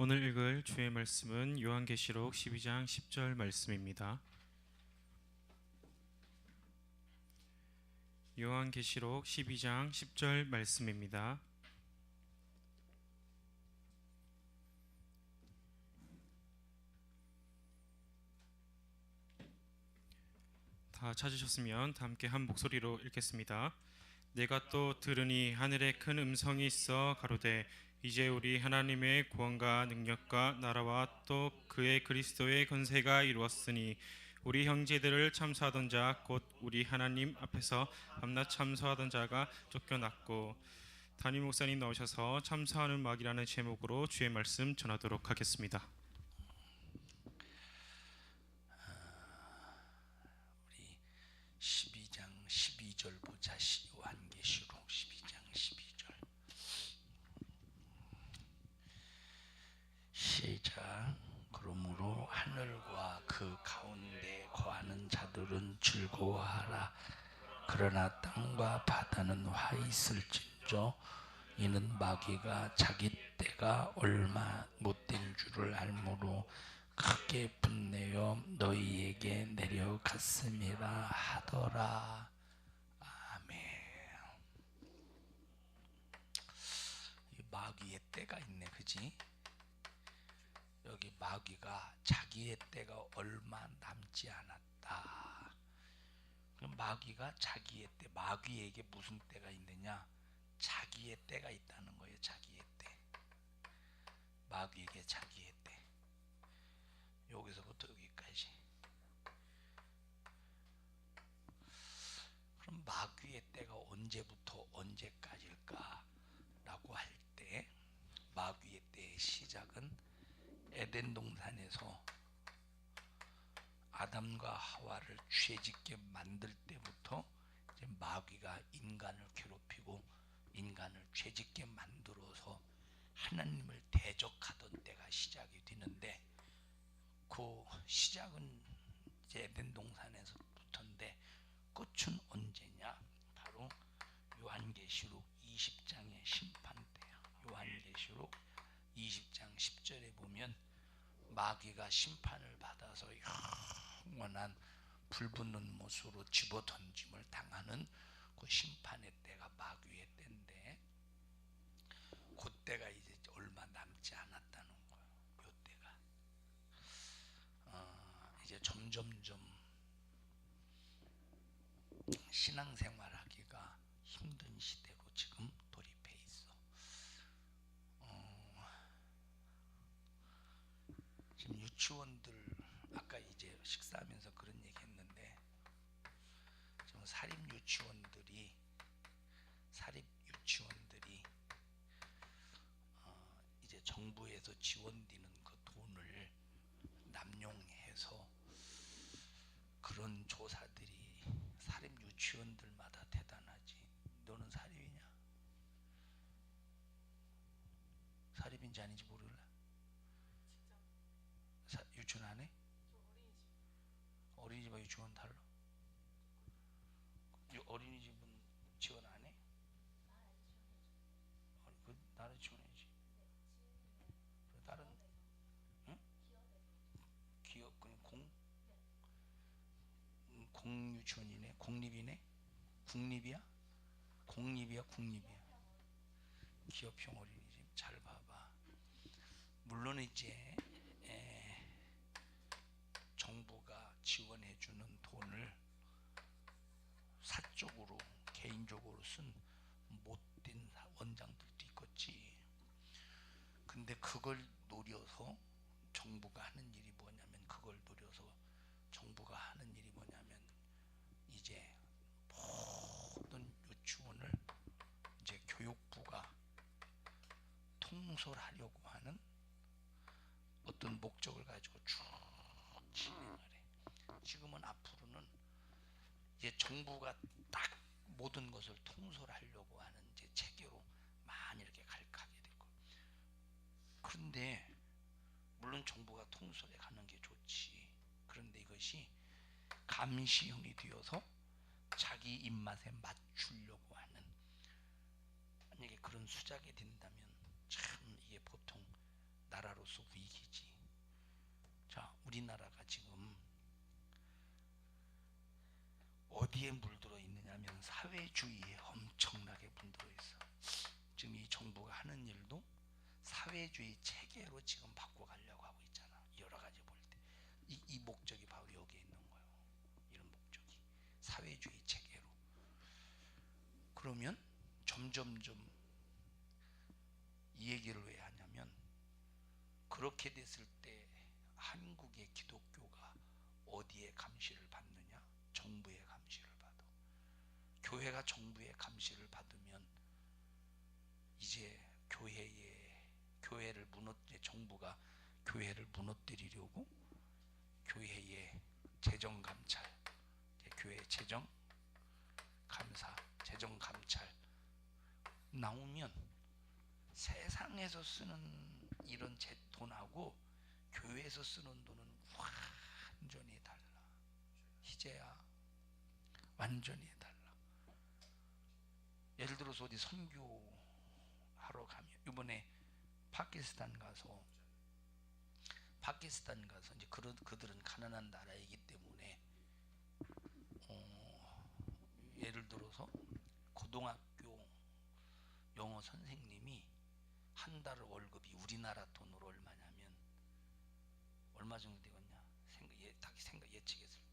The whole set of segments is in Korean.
오늘 읽을 주의 말씀은 요한계시록 12장 10절 말씀입니다. 요한계시록 12장 10절 말씀입니다. 다 찾으셨으면 다 함께 한 목소리로 읽겠습니다. 내가 또 들으니 하늘에 큰 음성이 있어 가로되 이제 우리 하나님의 구원과 능력과 나라와 또 그의 그리스도의 권세가 이루었으니 우리 형제들을 참소하던 자 곧 우리 하나님 앞에서 밤낮 참소하던 자가 쫓겨났고. 담임 목사님 나오셔서 참소하는 막이라는 제목으로 주의 말씀 전하도록 하겠습니다. 우리 12장 12절 보자. 요한계시록 12장 12절 시작. 그러므로 하늘과 그 가운데 거하는 자들은 즐거워하라. 그러나 땅과 바다는 화 있을진저 이는 마귀가 자기 때가 얼마 못된 줄을 알므로 크게 분내어 너희에게 내려갔음이라 하더라. 아멘. 이 마귀의 때가 있네, 그지? 여기 마귀가 자기의 때가 얼마 남지 않았다. 그럼 마귀가 자기의 때, 마귀에게 무슨 때가 있느냐? 자기의 때가 있다는 거예요. 자기의 때. 마귀에게 자기의 때. 여기서부터 여기까지. 그럼 마귀의 때가 언제부터 언제까지일까? 라고 할 때 마귀의 때의 시작은 에덴 동산에서 아담과 하와를 죄짓게 만들 때부터 이제 마귀가 인간을 괴롭히고 인간을 죄짓게 만들어서 하나님을 대적하던 때가 시작이 되는데, 그 시작은 이제 에덴 동산에서부터인데 끝은 언제냐? 바로 요한계시록 20장의 심판 때야. 요한계시록 20장 10절에 보면 마귀가 심판을 받아서 영원한 불붙는 못으로 집어던짐을 당하는 그 심판의 때가 마귀의 때인데, 그때가 이제 얼마 남지 않았다는 거예요. 요 때가 이제 점점점 신앙생활하기가 힘든 시대로 지금 돌입해 있어. 지금 유치원들, 아까 이제 식사하면서 그런 얘기 했는데, 지금 사립 유치원들이 이제 정부에서 지원되는 그 돈을 남용해서 그런 조사들이 사립 유치원들마다 대단하지. 너는 사립이냐? 사립인지 아닌지 모르래? 유치원 안 해? 어린이집하고 유치원 달라? 어린이집은 지원 안 해? 그 나라 지원해야지. 다른 응? 기업 그냥 공유치원이네. 공립이네. 국립이야? 공립이야? 국립이야? 기업형 어린이집. 잘 봐봐. 물론 이제 정부가 지원해주는 돈을 사적으로 개인적으로 쓴 못된 원장들도 있겠지. 근데 그걸 노려서 정부가 하는 일이 뭐냐면 이제 모든 유치원을 이제 교육부가 통솔하려고 하는 어떤 목적을 가지고 쭉 진행을 해. 지금은 앞으로는 이제 정부가 딱 모든 것을 통솔하려고 하는 이제 체계로 많이 이렇게 가게 될 거예요. 그런데 물론 정부가 통솔해 가는 게 좋지. 그런데 이것이 감시형이 되어서 자기 입맛에 맞추려고 하는, 만약에 그런 수작이 된다면 참 이게 보통 나라로서 위기지. 자, 우리나라가 지금 어디에 물들어 있느냐면 사회주의에 엄청나게 물들어 있어. 지금 이 정부가 하는 일도 사회주의 체계로 지금 바꿔가려고 하고 있잖아. 여러 가지 볼 때 이 목적이 바로 여기에 있는 거예요. 이런 목적이 사회주의 체계로. 그러면 점점점 이 얘기를 왜 하냐면, 그렇게 됐을 때 한국의 기독교가 어디에 감시를 받느냐? 정부의 감시를 받아. 교회가 정부의 감시를 받으면 이제 정부가 교회를 무너뜨리려고 교회의 재정 감찰, 교회 재정 감사, 재정 감찰 나오면 세상에서 쓰는 이런 돈하고 교회에서 쓰는 돈은 완전히 달라. 희재야, 완전히 달라. 예를 들어서 어디 선교하러 가면, 이번에 파키스탄 가서 이제 그들은 가난한 나라이기 때문에 예를 들어서 고등학교 영어 선생님이 한 달 월급이 우리나라 돈으로 얼마냐면 얼마 정도 되겠냐? 예측했을 때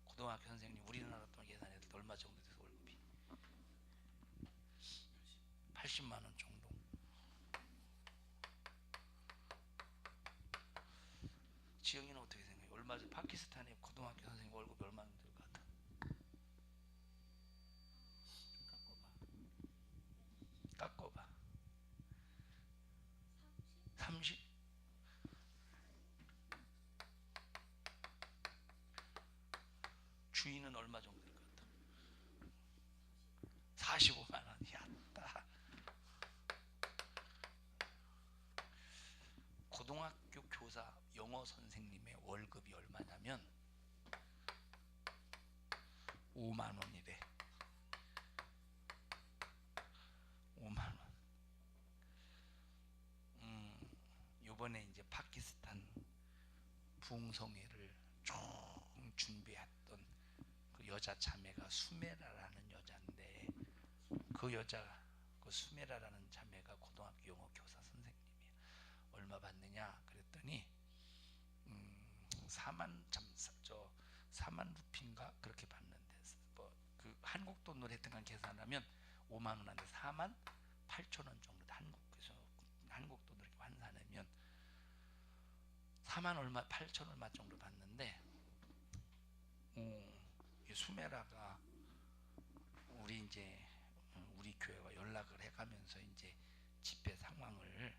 고등학교 선생님 우리나라 돈 계산했을 때 얼마 정도 돼서 월급이 80만 원 정도. 지영이는 어떻게 생각해? 얼마 전 파키스탄의 고등학교 선생님 월급이 얼마 정도 될 것 같아? 깎아봐. 30? 주인은 얼마 정도 될 것 같아? 45만 원. 야따. 고등학교 교사 영어 선생님의 월급이 얼마냐면 5만 원이래. 5만 원. 요번에 이제 파키스탄 부흥성회를 쭉 준비했던 그 여자 자매가 수메라라는 여자인데, 그 수메라라는 자매가 고등학교 영어 교사 선생님이야. 얼마 받느냐 그랬더니 4만 루피인가 그렇게 받는데, 뭐 그 한국 돈으로 했던 계산하면 5만 원인데 4만 8천 원 정도. 한국 돈으로 이렇게 환산하면 4만 얼마 8천 얼마 정도 받는데, 이 수메라가 우리 교회와 연락을 해가면서 이제 집회 상황을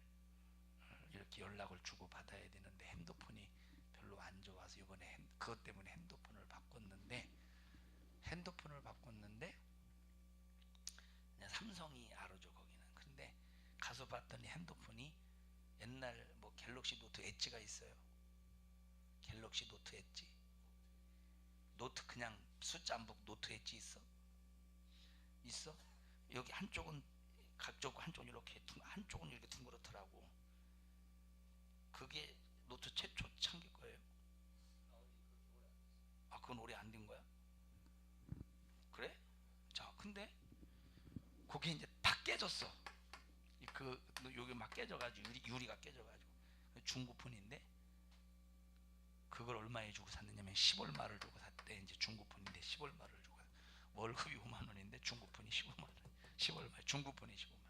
이렇게 연락을 주고 받아야 되는데 핸드폰이 별로 안 좋아서 이번에 그것 때문에 핸드폰을 바꿨는데 그냥 삼성이 알아줘 거기는. 근데 가서 봤더니 핸드폰이 옛날 뭐 갤럭시 노트 엣지가 있어요. 갤럭시 노트 엣지, 노트 그냥 숫자 안 보고 노트 엣지 있어? 여기 한쪽은 각종 한쪽은 이렇게 한쪽은 이렇게 둥그렇더라고. 그게 노트 최초 창기 거예요. 아, 그건 오래 안 된 거야? 그래? 자, 근데 그게 이제 다 깨졌어. 여기 막 깨져가지고 유리가 깨져가지고 중고폰인데, 그걸 얼마에 주고 샀느냐면 10얼마를 주고 샀대. 이제 중고폰인데 10얼마를 주고 월급이 5만 원인데 중고폰이 15만 원. 10얼마 중고폰이 15만 원.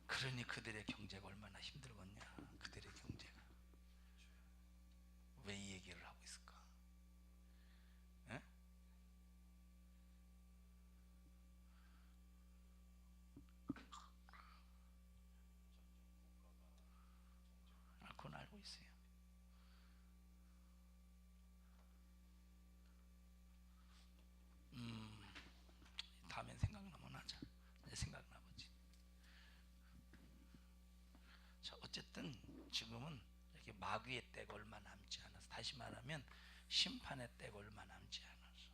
그러니 그들의 경제가 얼마나 힘들겠냐. 그들의 경제가. 왜 이 얘기를 하고 있을까? 에? 그건 알고 있어요. 다음엔 생각나면 하자. 생각나보지. 자, 어쨌든 지금은 이렇게 마귀의 때가 얼마 남지 않아서, 다시 말하면 심판의 때가 얼마 남지 않아서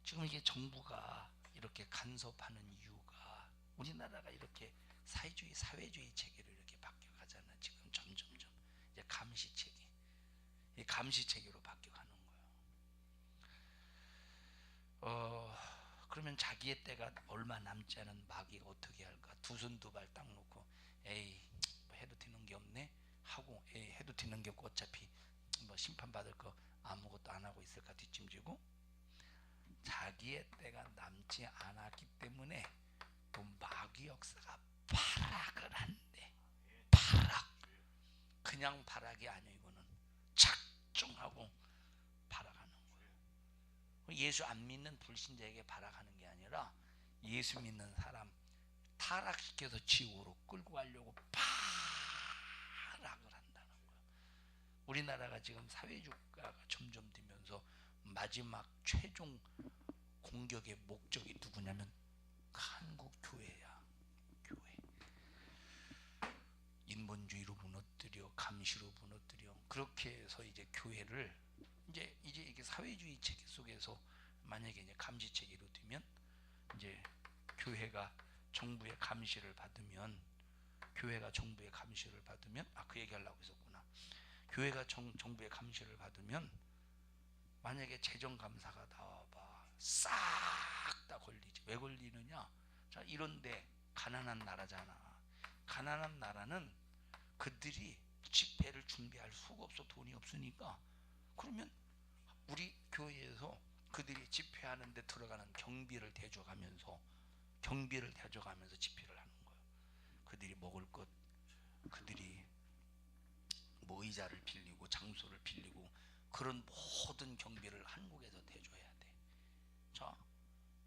지금 이게 정부가 이렇게 간섭하는 이유가, 우리나라가 이렇게 사회주의 체계로 이렇게 바뀌어가잖아. 지금 점점점 이제 감시 체계, 이 감시 체계로 바뀌어가는 거예요. 그러면 자기의 때가 얼마 남지 않은 마귀가 어떻게 할까? 두 손 두 발 딱 놓고 에이 뭐 해도 되는 게 없네 하고, 에이 해도 되는 게 없고 어차피 뭐 심판받을 거 아무것도 안 하고 있을까 뒷짐지고, 자기의 때가 남지 않았기 때문에 또 마귀 역사가 발악을 한대. 발악. 그냥 발악이 아니에요. 이거는 작정하고 발악하는 거예요. 예수 안 믿는 불신자에게 발악하는 게 아니라 예수 믿는 사람 타락시켜서 지옥으로 끌고 가려고 발악을 한다는 거예요. 우리나라가 지금 사회주가가 점점 되면서 마지막 최종 공격의 목적이 누구냐면 한국 교회야. 교회. 인본주의로 무너뜨려, 감시로 무너뜨려. 그렇게 해서 이제 교회를 이제 이게 사회주의 체계 속에서 만약에 이제 감시 체계로 되면, 이제 교회가 정부의 감시를 받으면, 그 얘기하려고 했었구나. 교회가 정부의 감시를 받으면 만약에 재정감사가 나와봐, 싹 다 걸리지. 왜 걸리느냐? 자, 이런데 가난한 나라잖아. 가난한 나라는 그들이 집회를 준비할 수가 없어. 돈이 없으니까. 그러면 우리 교회에서 그들이 집회하는데 들어가는 경비를 대줘가면서 집회를 하는 거예요. 그들이 먹을 것, 그들이 뭐 의자를 빌리고 장소를 빌리고 그런 모든 경비를 한국에서 대줘야 돼. 자,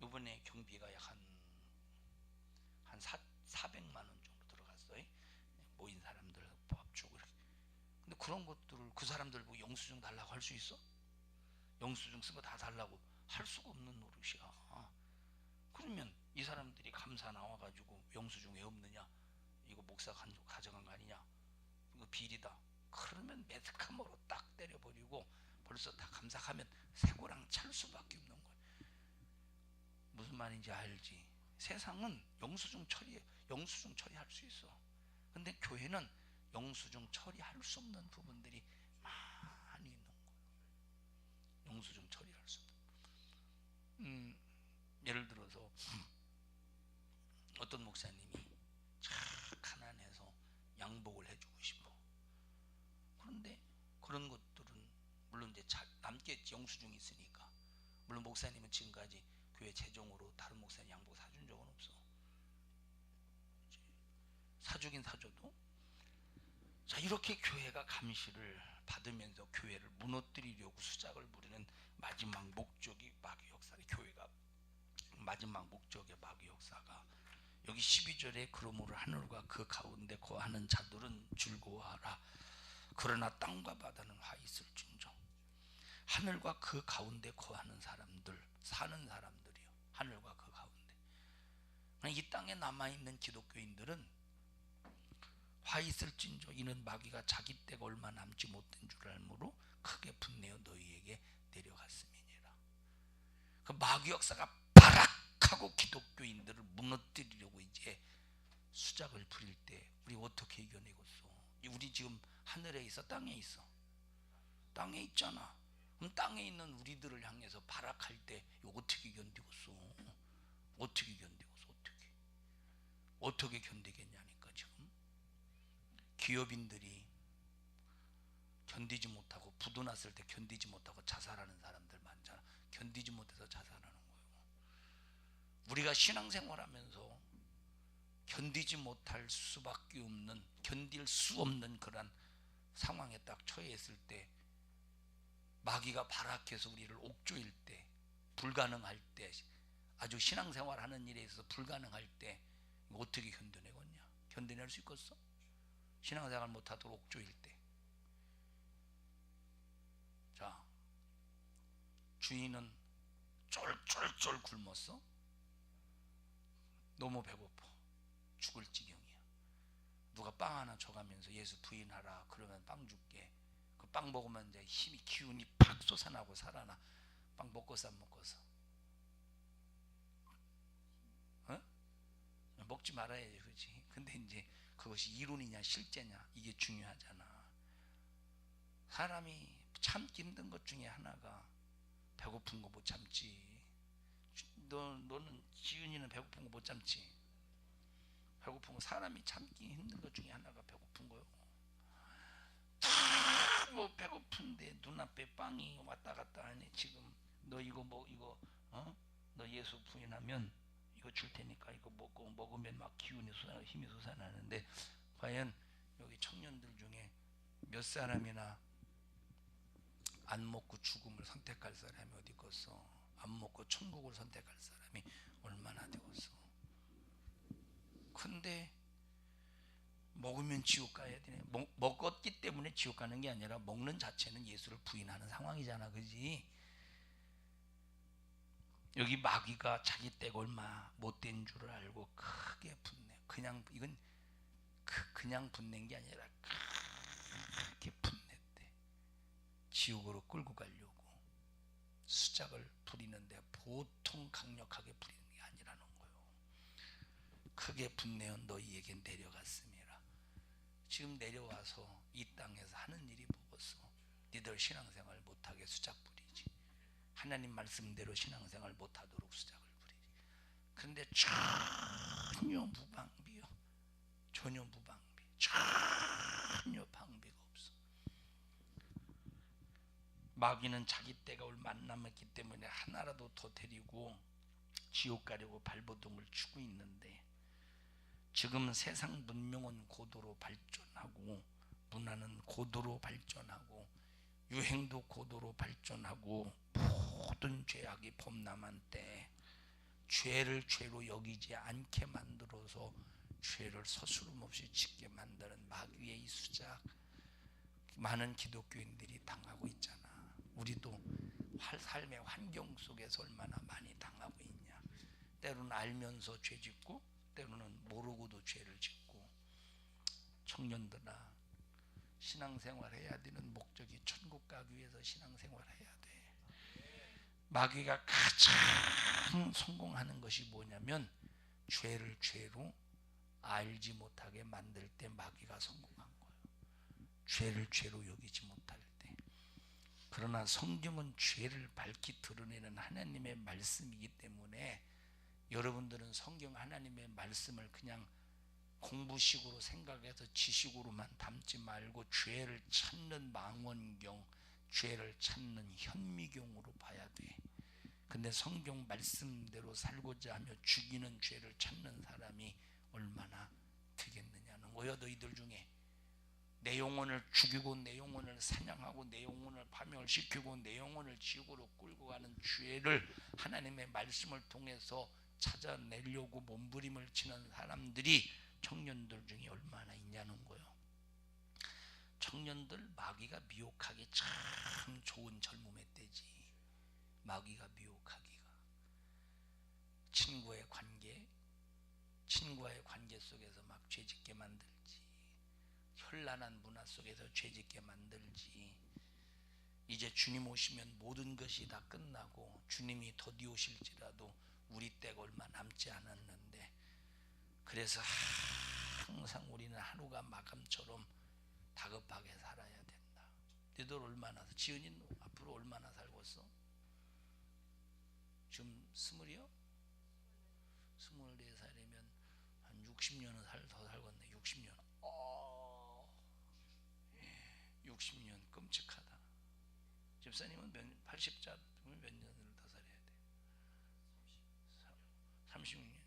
이번에 경비가 약 한 400만 원 정도 들어갔어요. 모인 사람들 합주고 이렇게. 근데 그런 것들을 그 사람들 뭐 영수증 달라고 할 수 있어? 영수증 쓴 거 다 달라고 할 수가 없는 노릇이야. 그러면 이 사람들이 감사 나와가지고 영수증 왜 없느냐? 이거 목사가 가져간 거 아니냐? 이거 비리다. 그러면 매스컴으로 딱 때려버리고 벌써 다 감사하면 새고랑 찰 수밖에 없는 거예요. 무슨 말인지 알지? 세상은 영수증 처리할 수 있어. 근데 교회는 영수증 처리할 수 없는 부분들이 많이 있는 거예요. 영수증 처리할 수 없는. 예를 들어서 어떤 목사님이 참 가난해서 양복을 해주고 싶어. 그런데 그런 것들은 물론 이제 남겠지. 영수증이 있으니까. 물론 목사님은 지금까지 교회 재정으로 다른 목사님 양복 사준 적은 없어. 사주긴 사줘도. 자, 이렇게 교회가 감시를 받으면서 교회를 무너뜨리려고 수작을 부리는 마지막 목적이 마귀 역사를, 교회가 마지막 목적의 마귀 역사가 여기 12절에 그러므로 하늘과 그 가운데 거하는 자들은 즐거워하라. 그러나 땅과 바다는 화 있을진저. 하늘과 그 가운데 거하는 사람들, 사는 사람들이요. 하늘과 그 가운데. 이 땅에 남아있는 기독교인들은 화 있을진저. 이는 마귀가 자기 때가 얼마 남지 못된 줄 알므로 크게 분내어 너희에게 내려갔음이니라. 그 마귀 역사가 발악하고 기독교인들을 무너뜨리려고 이제 수작을 부릴 때 우리 어떻게 이겨내겠어? 우리 지금 하늘에 있어, 땅에 있어? 땅에 있잖아. 그럼 땅에 있는 우리들을 향해서 발악할 때 이거 어떻게 견디겠어? 어떻게 견디겠냐니까. 지금 기업인들이 견디지 못하고, 부도 났을 때 견디지 못하고 자살하는 사람들 많잖아. 견디지 못해서 자살하는 거예요. 우리가 신앙생활하면서 견디지 못할 수밖에 없는, 견딜 수 없는 그런 상황에 딱 처해있을 때, 마귀가 발악해서 우리를 옥조일 때, 불가능할 때, 아주 신앙생활하는 일에 있어서 불가능할 때 어떻게 견뎌내겠냐? 견뎌낼 수 있겠어? 신앙생활 못하도록 옥조일 때. 자, 주인은 쫄쫄쫄 굶었어. 너무 배고파. 죽을 지경이야. 누가 빵 하나 줘가면서 예수 부인하라 그러면 빵 줄게. 그 빵 먹으면 이제 힘이, 기운이 팍 솟아나고 살아나. 빵 먹고서 안 먹고서? 어? 먹지 말아야지, 그렇지? 근데 이제 그것이 이론이냐 실제냐 이게 중요하잖아. 사람이 참기 힘든 것 중에 하나가 배고픈 거 못 참지. 너는 지은이는 배고픈 거 못 참지. 배고픈 거, 사람이 참기 힘든 것 중에 하나가 배고픈 거요. 뭐 배고픈데 눈앞에 빵이 왔다 갔다 하네. 지금 너 이거 너 예수 부인하면 이거 줄 테니까 이거 먹으면 막 기운이 솟아나고 힘이 솟아나는데, 과연 여기 청년들 중에 몇 사람이나 안 먹고 죽음을 선택할 사람이 어디 있겠어? 안 먹고 천국을 선택할 사람이 얼마나 되겠어? 근데 먹으면 지옥 가야 되네. 먹었기 때문에 지옥 가는 게 아니라 먹는 자체는 예수를 부인하는 상황이잖아, 그지? 여기 마귀가 자기 떼가 얼마 못된 줄을 알고 크게 분내. 이건 그냥 분낸 게 아니라 크게 분냈대. 지옥으로 끌고 가려고 수작을 부리는데 보통 강력하게 부리는 게 아니라는 거예요. 크게 분내어 너희에게 내려갔음이라. 지금 내려와서 이 땅에서 하는 일이 뭐겠어? 니들 신앙생활 못하게 수작 부리지. 하나님 말씀대로 신앙생활 못하도록 수작을 부리지. 그런데 전혀 무방비요. 전혀 무방비. 전혀 방비가 없어. 마귀는 자기 때가 얼마 안 남았기 때문에 하나라도 더 데리고 지옥 가려고 발버둥을 치고 있는데, 지금 세상 문명은 고도로 발전하고 문화는 고도로 발전하고 유행도 고도로 발전하고 모든 죄악이 범람한 때 죄를 죄로 여기지 않게 만들어서 죄를 서스름 없이 짓게 만드는 마귀의 이 수작, 많은 기독교인들이 당하고 있잖아. 우리도 삶의 환경 속에서 얼마나 많이 당하고 있냐. 때로는 알면서 죄 짓고 때로는 모르고도 죄를 짓고. 청년들아, 신앙생활 해야 되는 목적이 천국 가기 위해서 신앙생활 해야 돼. 마귀가 가장 성공하는 것이 뭐냐면 죄를 죄로 알지 못하게 만들 때 마귀가 성공한 거예요. 죄를 죄로 여기지 못할 때. 그러나 성경은 죄를 밝히 드러내는 하나님의 말씀이기 때문에 여러분들은 성경 하나님의 말씀을 그냥 공부식으로 생각해서 지식으로만 담지 말고 죄를 찾는 망원경, 죄를 찾는 현미경으로 봐야 돼. 근데 성경 말씀대로 살고자 하며 죽이는 죄를 찾는 사람이 얼마나 되겠느냐는 거야. 너희들 중에 내 영혼을 죽이고 내 영혼을 사냥하고 내 영혼을 파멸시키고 내 영혼을 지옥으로 끌고 가는 죄를 하나님의 말씀을 통해서 찾아내려고 몸부림을 치는 사람들이 청년들 중에 얼마나 있냐는 거예요. 청년들, 마귀가 미혹하기 참 좋은 젊음의 때지. 마귀가 미혹하기가 친구와의 관계 속에서 막 죄짓게 만들지. 현란한 문화 속에서 죄짓게 만들지. 이제 주님 오시면 모든 것이 다 끝나고 주님이 더디 오실지라도 우리 때가 얼마 남지 않았는데, 그래서 항상 우리는 하루가 마감처럼 다급하게 살아야 된다. 너희들 얼마나, 지은이는 앞으로 얼마나 살겠어? 지금 20이요? 24살이면 한 60년은 더 살겠네. 60년. 60년 끔찍하다. 집사님은 80자면 몇 년을 더 살아야 돼? 36년.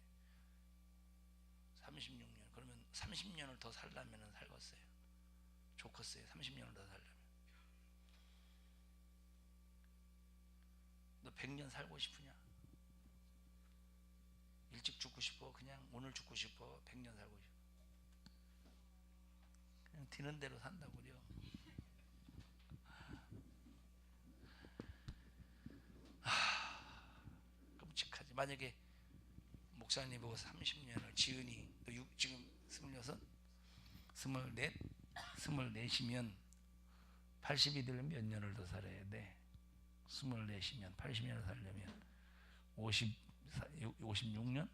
36년. 그러면 30년을 더 살려면 살겠어요. 좋겠어요. 30년을 더 살려면. 너 100년 살고 싶으냐? 일찍 죽고 싶어? 그냥 오늘 죽고 싶어? 100년 살고 싶어? 그냥 되는 대로 산다고 그래요. 끔찍하지. 만약에 목사님 보고 30년을, 지은이 너 지금 26? 24? 24이면 80이 되려면 몇 년을 더 살아야 돼? 24이면 80년을 살려면 56년?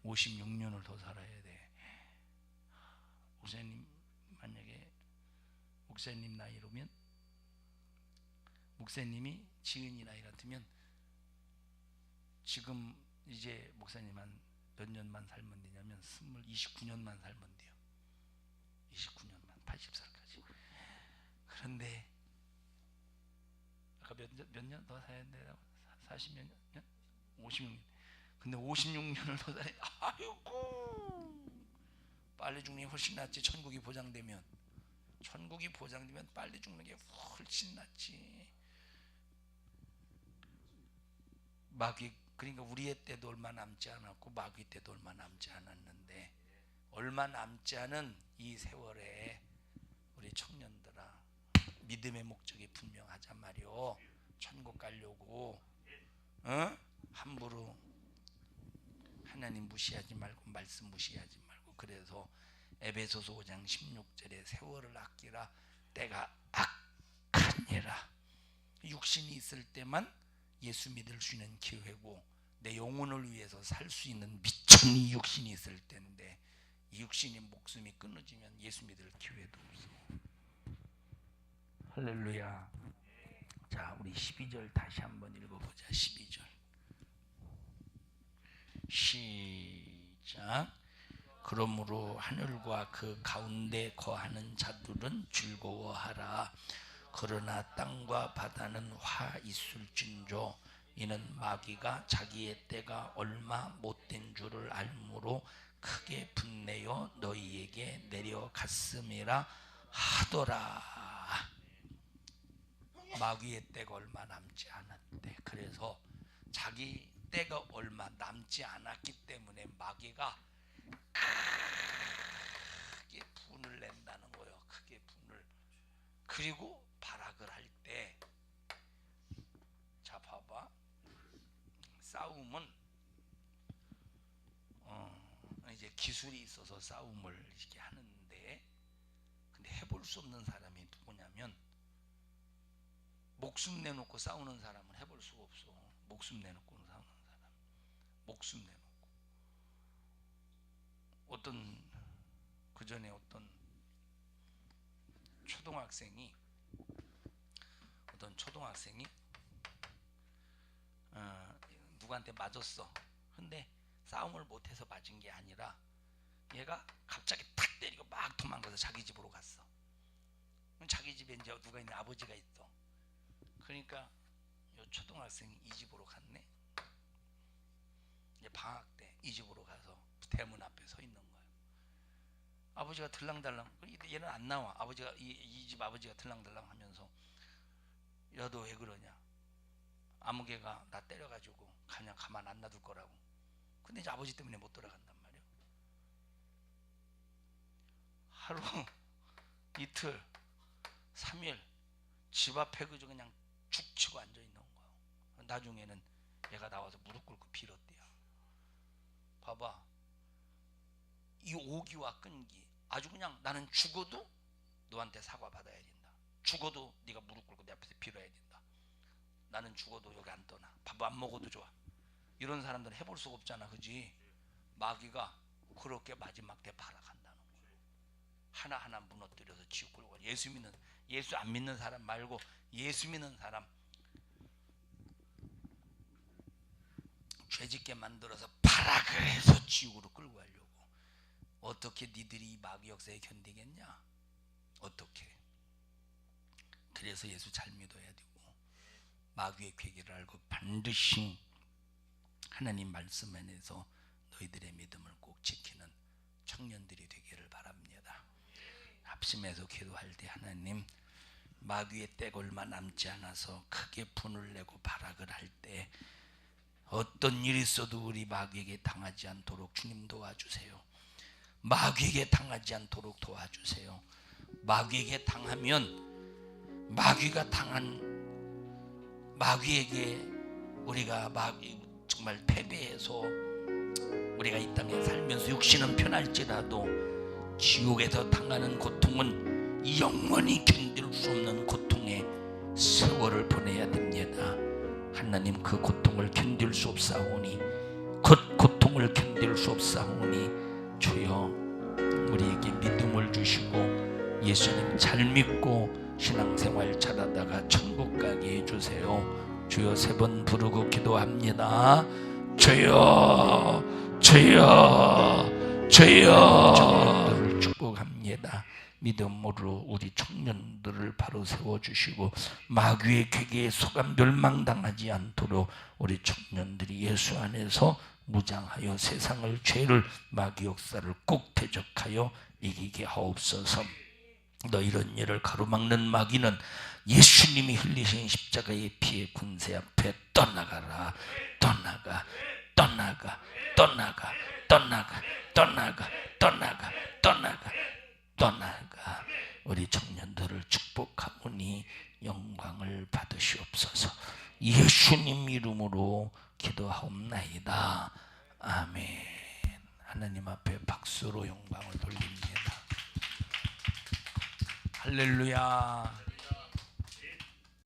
56년을 더 살아야 돼. 목사님 만약에 목사님 나이로면, 목사님이 지은이 나이 같으면 지금 이제 목사님 한 몇 년만 살면 되냐면 29년만 살면 돼요. 29년만, 80살까지. 그런데 아까 몇 년 더 살아야 된다고? 40몇 년? 56년. 근데 56년을 더 살아야 돼. 아이고, 빨리 죽는 게 훨씬 낫지. 천국이 보장되면 빨리 죽는 게 훨씬 낫지. 마귀, 그러니까 우리의 때도 얼마 남지 않았고 마귀 때도 얼마 남지 않았는데, 얼마 남지 않은 이 세월에 우리 청년들아, 믿음의 목적이 분명하자 말이오. 천국 가려고 함부로 하나님 무시하지 말고, 말씀 무시하지 말고. 그래서 에베소서 5장 16절에 세월을 아끼라, 때가 악하니라. 육신이 있을 때만 예수 믿을 수 있는 기회고, 내 영혼을 위해서 살 수 있는 미천이 육신이 있을 텐데, 이 육신이 목숨이 끊어지면 예수 믿을 기회도 없어. 할렐루야. 자, 우리 12절 다시 한번 읽어보자. 12절 시작. 그러므로 하늘과 그 가운데 거하는 자들은 즐거워하라. 그러나 땅과 바다는 화 있을진저 이는 마귀가 자기의 때가 얼마 못된 줄을 알므로 크게 분내어 너희에게 내려갔음이라 하더라. 마귀의 때가 얼마 남지 않았대. 그래서 자기 때가 얼마 남지 않았기 때문에 마귀가 크게 분을 낸다는 거예요. 크게 분을. 그리고 발악을 할 때, 자 봐봐, 싸움은 이제 기술이 있어서 싸움을 이렇게 하는데, 근데 해볼 수 없는 사람이 누구냐면, 목숨 내놓고 싸우는 사람은 해볼 수가 없어. 목숨 내놓고 싸우는 사람, 목숨 내놓고. 그 전에 어떤 초등학생이 누구한테 맞았어. 근데 싸움을 못해서 맞은 게 아니라 얘가 갑자기 탁 때리고 막 도망가서 자기 집으로 갔어. 자기 집에 이제 누가 있는, 아버지가 있어. 그러니까 이 초등학생이 이 집으로 갔네. 이제 방학 때 이 집으로 가서 대문 앞에 서 있는 거예요. 아버지가 들랑달랑, 얘는 안 나와. 아버지가 이 집 아버지가 들랑달랑 하면서, 야 너 왜 그러냐, 아무개가 나 때려가지고 그냥 가만 안 놔둘 거라고. 근데 이제 아버지 때문에 못 돌아간단 말이야. 하루 이틀 3일 집 앞에 그저 그냥 죽치고 앉아 있는 거야. 나중에는 얘가 나와서 무릎 꿇고 빌었대요. 봐봐, 이 오기와 끈기, 아주 그냥 나는 죽어도 너한테 사과 받아야 된다. 죽어도 네가 무릎 꿇고 내 앞에서 빌어야 된다. 나는 죽어도 여기 안 떠나. 밥 안 먹어도 좋아. 이런 사람들은 해볼 수가 없잖아, 그지? 마귀가 그렇게 마지막 때 발악한다는 거예요. 하나하나 무너뜨려서 지옥 끌고. 예수 안 믿는 사람 말고 예수 믿는 사람 죄짓게 만들어서 발악을 해서 지옥으로 끌고 가려고. 어떻게 니들이 이 마귀 역사에 견디겠냐? 어떻게? 그래서 예수 잘 믿어야 되고, 마귀의 괴계를 알고 반드시 하나님 말씀 안에서 너희들의 믿음을 꼭 지키는 청년들이 되기를 바랍니다. 합심해서 기도할 때, 하나님, 마귀의 때가 얼마 남지 않아서 크게 분을 내고 발악을 할 때 어떤 일이 있어도 우리 마귀에게 당하지 않도록 주님 도와주세요. 마귀에게 당하지 않도록 도와주세요. 마귀에게 당하면 마귀가 당한 마귀에게 우리가 정말 패배해서 우리가 이 땅에 살면서 육신은 편할지라도 지옥에서 당하는 고통은 영원히 견딜 수 없는 고통의 세월을 보내야 됩니다. 하나님, 그 고통을 견딜 수 없사오니 곧 고통을 견딜 견딜 수 없사오니 주여 우리에게 믿음을 주시고 예수님 잘 믿고 신앙생활 잘하다가 천국 가게 해주세요. 주여 3번 부르고 기도합니다. 주여 주여 주여. 청년들을 축복합니다. 믿음으로 우리 청년들을 바로 세워주시고 마귀의 괴계에 속아 멸망당하지 않도록 우리 청년들이 예수 안에서 무장하여 세상을 죄를 마귀 역사를 꼭 대적하여 이기게 하옵소서. 너희런 일을 가로막는 마귀는 예수님이 흘리신 십자가의 피의 군세 앞에 떠나가라. 떠나가 떠나가 떠나가 떠나가 떠나가 떠나가 떠나가 떠나가. 우리 청년들을 축복하오니 영광을 받으시옵소서. 예수님 이름으로 기도하옵나이다. 아멘. 하나님 앞에 박수로 영광을 돌립니다. 할렐루야.